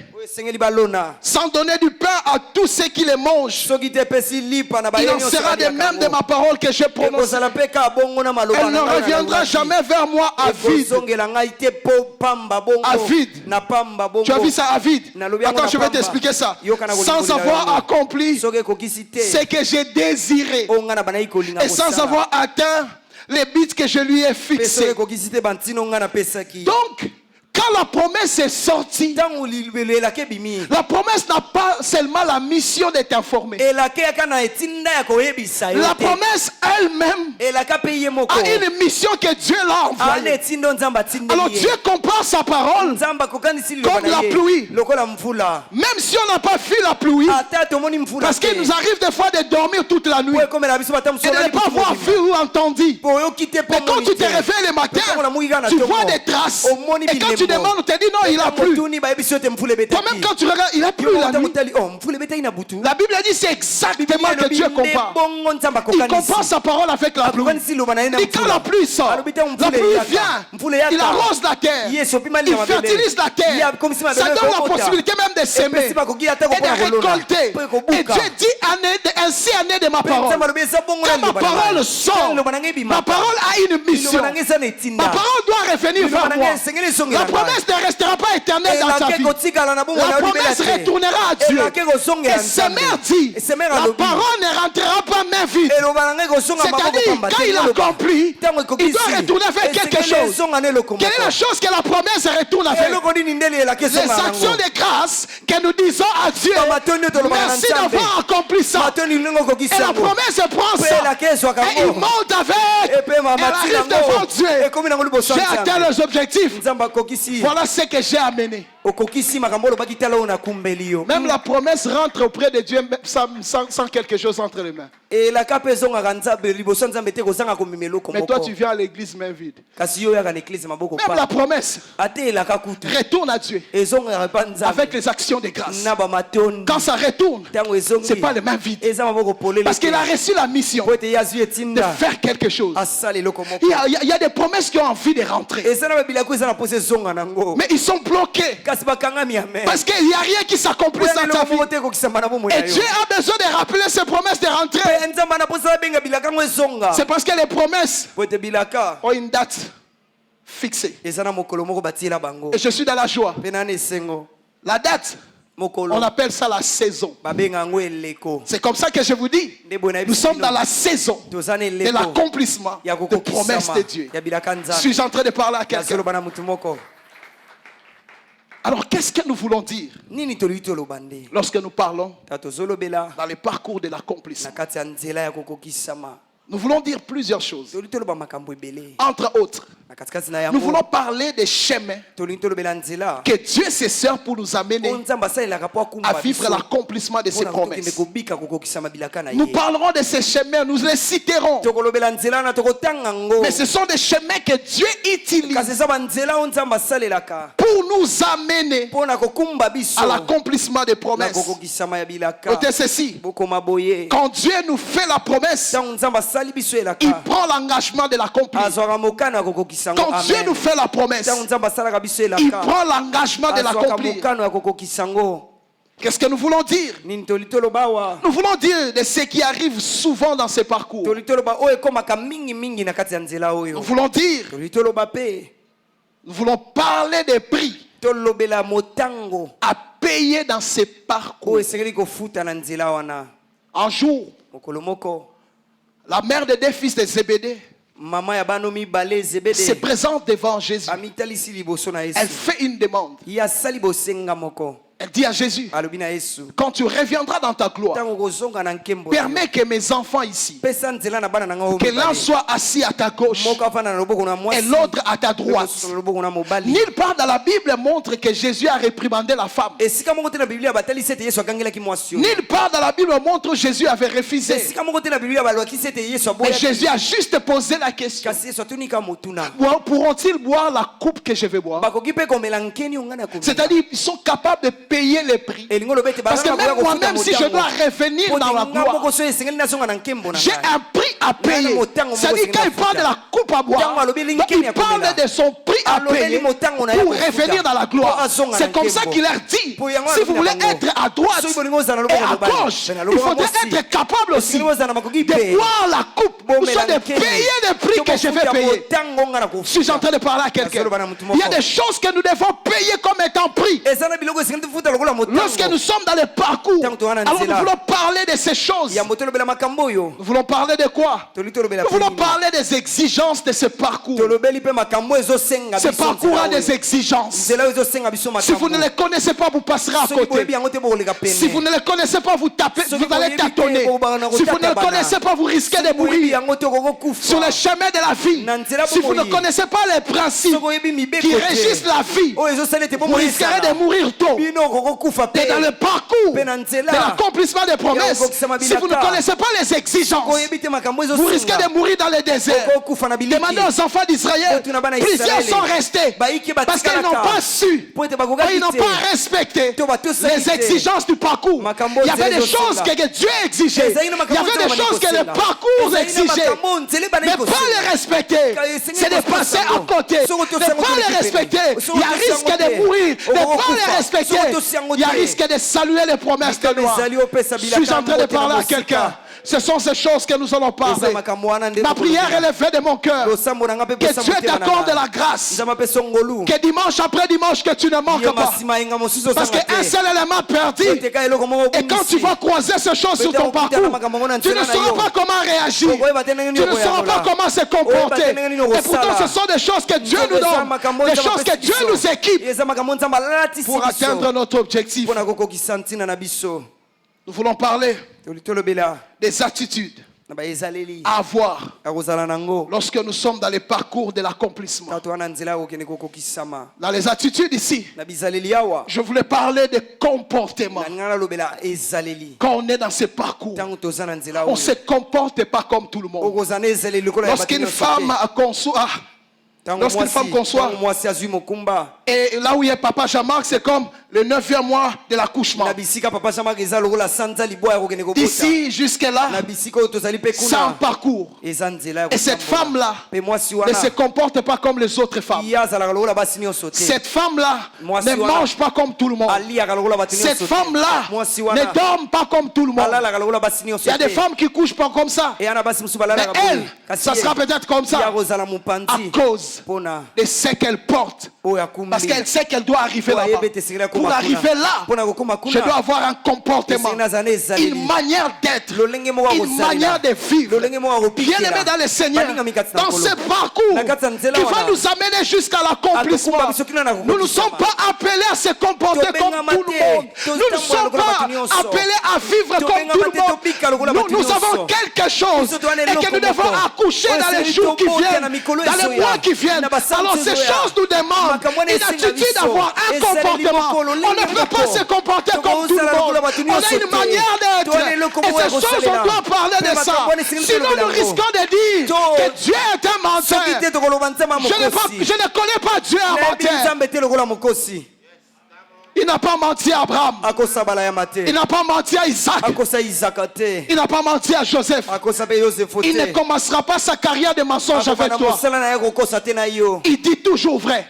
sans donner du pain à tous ceux qui les mangent. Il en sera de même de ma parole que je prononce. Elle ne reviendra jamais vers moi à vide. À vide. Tu as vu ça, à vide? Attends, je vais t'expliquer ça. Sans avoir accompli ce que j'ai désiré et sans avoir atteint les buts que je lui ai fixés. Donc, quand la promesse est sortie, la promesse n'a pas seulement la mission de t'informer. La promesse elle-même a une mission que Dieu l'a envoyée. Alors Dieu compare sa parole comme la pluie. Même si on n'a pas vu la pluie, parce qu'il nous arrive des fois de dormir toute la nuit et de ne pas avoir vu ou entendu. Mais quand tu te réveilles le matin, tu vois des traces. Et quand tu demandes monde te dit non, il a plu. Toi-même quand tu regardes, il a plu la nuit. La Bible dit c'est exactement que Dieu compare. Il compare sa parole avec la pluie. Et quand la pluie sort, la pluie vient, il arrose la terre, il fertilise la terre. Ça donne la possibilité même de s'aimer et de récolter. Et Dieu dit ainsi en est de ma parole. Quand ma parole sort, ma parole a une mission. Ma parole doit revenir vers moi. La promesse ne restera pas éternelle dans ta vie. La promesse retournera à Dieu. Et Semer dit, la parole ne rentrera pas main vide. C'est-à-dire, quand il accomplit, il doit retourner avec quelque chose. Quelle est la chose que la promesse retourne avec? Les actions de grâce que nous disons à Dieu. Merci d'avoir accompli ça. Et la promesse prend ça. Et il monte avec. Elle arrive devant Dieu. J'ai atteint les objectifs. Voilà ce que j'ai amené. Même la promesse rentre auprès de Dieu sans quelque chose entre les mains. Mais toi tu viens à l'église main vide. Même la promesse retourne à Dieu avec les actions de grâce. Quand ça retourne, ce n'est pas les mains vides. Parce qu'il a reçu la mission de faire quelque chose. Il y a des promesses qui ont envie de rentrer. Mais ils sont bloqués. Parce qu'il n'y a rien qui s'accomplit dans ta vie. Et Dieu a besoin de rappeler ses promesses de rentrer. C'est parce que les promesses ont une date fixée. Et je suis dans la joie. La date, on appelle ça la saison. C'est comme ça que je vous dis. Nous sommes dans la saison de l'accomplissement des promesses de Dieu. Je suis en train de parler à quelqu'un. Alors, qu'est-ce que nous voulons dire lorsque nous parlons dans le parcours de l'accomplissement? Nous voulons dire plusieurs choses. Entre autres, nous voulons parler des chemins que Dieu se sert pour nous amener à vivre l'accomplissement de ses promesses. Nous parlerons de ces chemins, nous les citerons. Mais ce sont des chemins que Dieu utilise pour nous amener à l'accomplissement des promesses. Notez ceci. Quand Dieu nous fait la promesse, il prend l'engagement de l'accomplir. Quand Dieu nous fait la promesse, il prend l'engagement de l'accomplir. Qu'est-ce que nous voulons dire? Nous voulons dire de ce qui arrive souvent dans ces parcours. Nous voulons dire, nous voulons parler des prix à payer dans ces parcours. Un jour, la mère des deux fils de Zébédée se présente devant Jésus. Elle fait une demande. Elle dit à Jésus, quand tu reviendras dans ta gloire, permets que mes enfants ici, que l'un soit assis à ta gauche et l'autre à ta droite. Nulle part dans la Bible montre que Jésus a réprimandé la femme. Nulle part dans la Bible montre que Jésus avait refusé. Mais Jésus a juste posé la question, pourront-ils boire la coupe que je vais boire? C'est-à-dire ils sont capables de payer les prix. Parce que même moi-même, si je dois revenir dans la gloire, j'ai un prix à payer. C'est-à-dire quand il parle de la coupe à boire, il parle de son prix à payer pour revenir dans la gloire. C'est comme ça qu'il leur dit, si vous voulez être à droite et à gauche, il faudrait être capable aussi de boire la coupe, ou soit de payer les prix que je vais payer. Je suis en train de parler à quelqu'un. Il y a des choses que nous devons payer comme étant prix. Lorsque nous sommes dans le parcours, alors nous voulons parler de ces choses. Nous voulons parler de quoi? Nous voulons parler des exigences de ce parcours. Ce parcours a des exigences. Si vous ne les connaissez pas, vous passerez à côté. Si vous ne les connaissez pas, vous allez tâtonner. Si vous ne les connaissez pas, vous risquez de mourir sur le chemin de la vie. Si vous ne connaissez pas les principes qui régissent la vie, vous risquerez de mourir tôt. Et dans le parcours de l'accomplissement des promesses, si vous ne connaissez pas les exigences, vous risquez de mourir dans le désert. Demandez aux enfants d'Israël, plusieurs sont restés parce qu'ils n'ont pas su, ils n'ont pas respecté les exigences du parcours. Il y avait des choses que Dieu exigeait, il y avait des choses que le parcours exigeait, mais pas les respecter, c'est de passer à côté, ne pas les respecter, il y a risque de mourir, ne pas les respecter, il y a risque de saluer les promesses de loi. Je suis en train de parler à quelqu'un. Ce sont ces choses que nous allons parler. Ma prière est élevée de mon cœur. Que Dieu t'accorde la grâce. Que dimanche après dimanche, que tu ne manques pas. Parce qu'un seul élément perdu. Et quand tu vas croiser ces choses sur ton parcours, tu ne sauras pas comment réagir. Tu ne sauras pas comment se comporter. Et pourtant, ce sont des choses que Dieu nous donne. Des choses que Dieu nous équipe pour atteindre notre objectif. Nous voulons parler des attitudes à avoir lorsque nous sommes dans les parcours de l'accomplissement. Dans les attitudes ici, je voulais parler des comportements. Quand on est dans ces parcours, on ne se comporte pas comme tout le monde. Lorsqu'une femme conçoit, et là où il y a Papa Jean-Marc, c'est comme le 9e mois de l'accouchement. D'ici jusque-là, c'est un parcours. Et cette femme-là ne se comporte pas comme les autres femmes. Cette femme-là ne mange pas comme tout le monde. Cette femme-là ne dort pas comme tout le monde. Il y a des femmes qui ne couchent pas comme ça. Mais elle, ça sera peut-être comme ça à cause de ce qu'elle porte. Parce qu'elle sait qu'elle doit arriver là-bas. Pour arriver là, je dois avoir un comportement, une manière d'être, une manière de vivre. Bien aimé dans le Seigneur, dans ce parcours qui va nous amener jusqu'à l'accomplissement. Nous ne sommes pas appelés à se comporter comme tout le monde. Nous ne sommes pas appelés à vivre comme tout le monde. Nous avons quelque chose et que nous devons accoucher dans les jours qui viennent, dans les mois qui viennent. Alors ces choses nous demandent une attitude d'avoir un comportement. On ne peut pas se comporter comme tout le monde. On a une manière d'être. Et ces choses, on doit parler de ça. Sinon, nous risquons de dire que Dieu est un menteur. Je ne connais pas Dieu un menteur. Il n'a pas menti à Abraham. Il n'a pas menti à Isaac. Il n'a pas menti à Joseph. Il ne commencera pas sa carrière de mensonge avec toi. Il dit toujours vrai.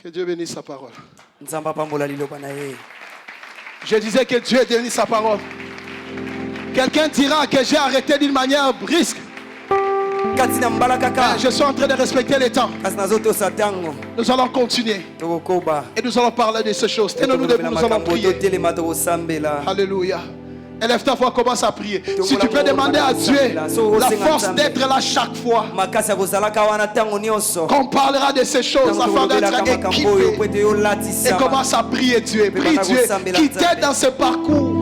Que Dieu bénisse sa parole. Je disais que Dieu bénisse sa parole. Quelqu'un dira que j'ai arrêté d'une manière brusque. Je suis en train de respecter les temps. Nous allons continuer. Et nous allons parler de ces choses. Tenons-nous debout, nous allons prier. Alléluia. Élève ta voix, commence à prier. Si tu peux demander à Dieu la force d'être là chaque fois, qu'on parlera de ces choses afin d'être équipé. Et commence à prier Dieu. Prie Dieu qui t'aide dans ce parcours.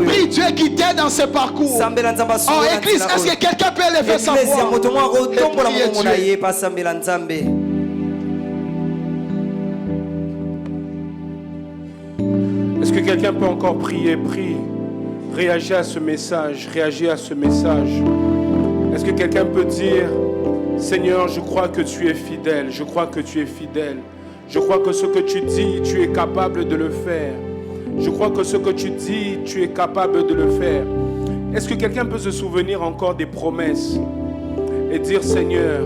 Prie Dieu qui t'aide dans ce parcours. Oh Église, est-ce que quelqu'un peut élever sa voix et prier Dieu? Est-ce que quelqu'un peut encore prier? Prie. Réagir à ce message. Réagir à ce message. Est-ce que quelqu'un peut dire: Seigneur, je crois que tu es fidèle. Je crois que tu es fidèle. Je crois que ce que tu dis, tu es capable de le faire. Je crois que ce que tu dis, tu es capable de le faire. Est-ce que quelqu'un peut se souvenir encore des promesses et dire: Seigneur,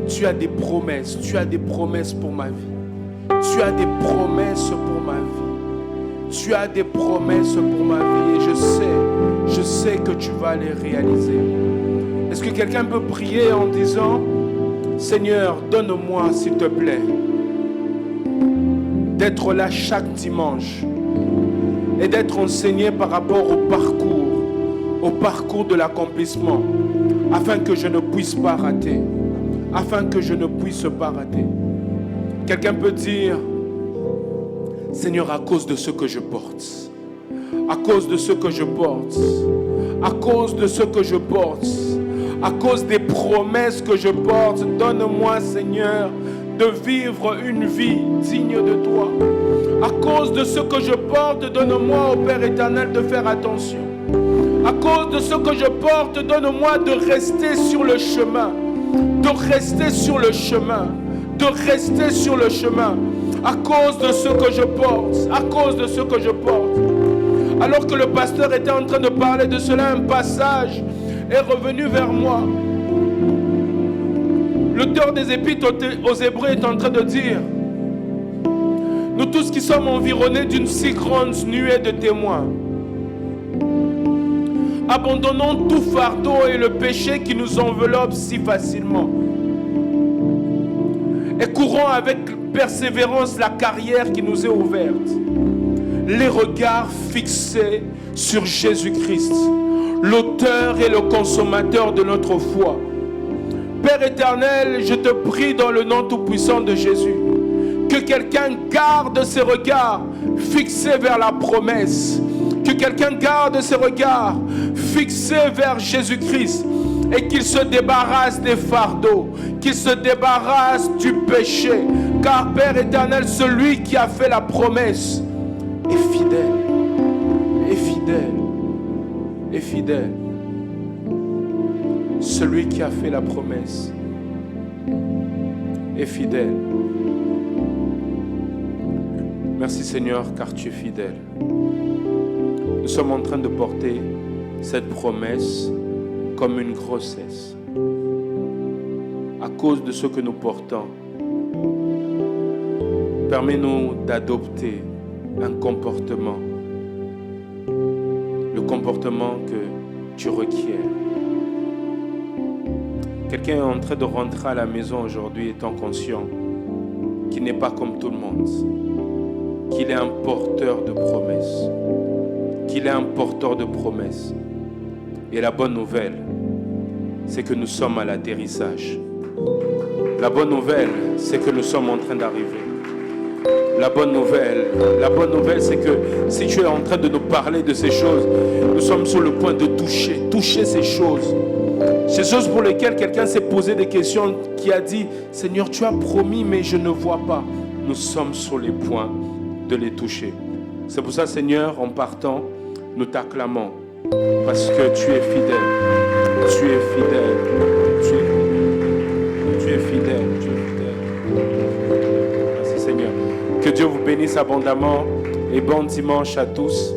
tu as des promesses. Tu as des promesses pour ma vie. Tu as des promesses pour ma vie. Tu as des promesses pour ma vie et je sais que tu vas les réaliser. Est-ce que quelqu'un peut prier en disant: Seigneur, donne-moi s'il te plaît d'être là chaque dimanche et d'être enseigné par rapport au parcours de l'accomplissement, afin que je ne puisse pas rater, afin que je ne puisse pas rater. Quelqu'un peut dire: Seigneur, à cause de ce que je porte, à cause de ce que je porte, à cause de ce que je porte, À cause des promesses que je porte, donne-moi, Seigneur, de vivre une vie digne de toi. À cause de ce que je porte, donne-moi, ô Père éternel, de faire attention. À cause de ce que je porte, donne-moi de rester sur le chemin. De rester sur le chemin. De rester sur le chemin. À cause de ce que je porte. À cause de ce que je porte. Alors que le pasteur était en train de parler de cela, un passage est revenu vers moi. L'auteur des Épîtres aux Hébreux est en train de dire: nous tous qui sommes environnés d'une si grande nuée de témoins, abandonnons tout fardeau et le péché qui nous enveloppe si facilement, et courons avec persévérance la carrière qui nous est ouverte, les regards fixés sur Jésus-Christ, l'auteur et le consommateur de notre foi. Père éternel, je te prie dans le nom tout-puissant de Jésus, que quelqu'un garde ses regards fixés vers la promesse, que quelqu'un garde ses regards fixés vers Jésus-Christ et qu'il se débarrasse des fardeaux, qu'il se débarrasse du péché. Car Père éternel, celui qui a fait la promesse est fidèle, est fidèle, est fidèle. Celui qui a fait la promesse est fidèle. Merci Seigneur, car tu es fidèle. Nous sommes en train de porter cette promesse comme une grossesse. À cause de ce que nous portons, permets-nous d'adopter un comportement, le comportement que tu requiers. Quelqu'un est en train de rentrer à la maison aujourd'hui étant conscient qu'il n'est pas comme tout le monde, qu'il est un porteur de promesses, qu'il est un porteur de promesses. Et la bonne nouvelle, c'est que nous sommes à l'atterrissage. La bonne nouvelle, c'est que nous sommes en train d'arriver. La bonne nouvelle, c'est que si tu es en train de nous parler de ces choses, nous sommes sur le point de toucher ces choses. Ces choses pour lesquelles quelqu'un s'est posé des questions, qui a dit: Seigneur, tu as promis, mais je ne vois pas. Nous sommes sur les points de les toucher. C'est pour ça, Seigneur, en partant, nous t'acclamons, parce que tu es fidèle. Tu es fidèle. Tu es fidèle. Tu es fidèle. Merci, Seigneur. Que Dieu vous bénisse abondamment et bon dimanche à tous.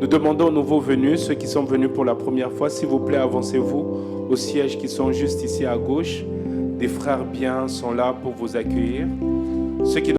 Nous demandons aux nouveaux venus, ceux qui sont venus pour la première fois, s'il vous plaît, avancez-vous aux sièges qui sont juste ici à gauche. Des frères bien sont là pour vous accueillir. Ceux qui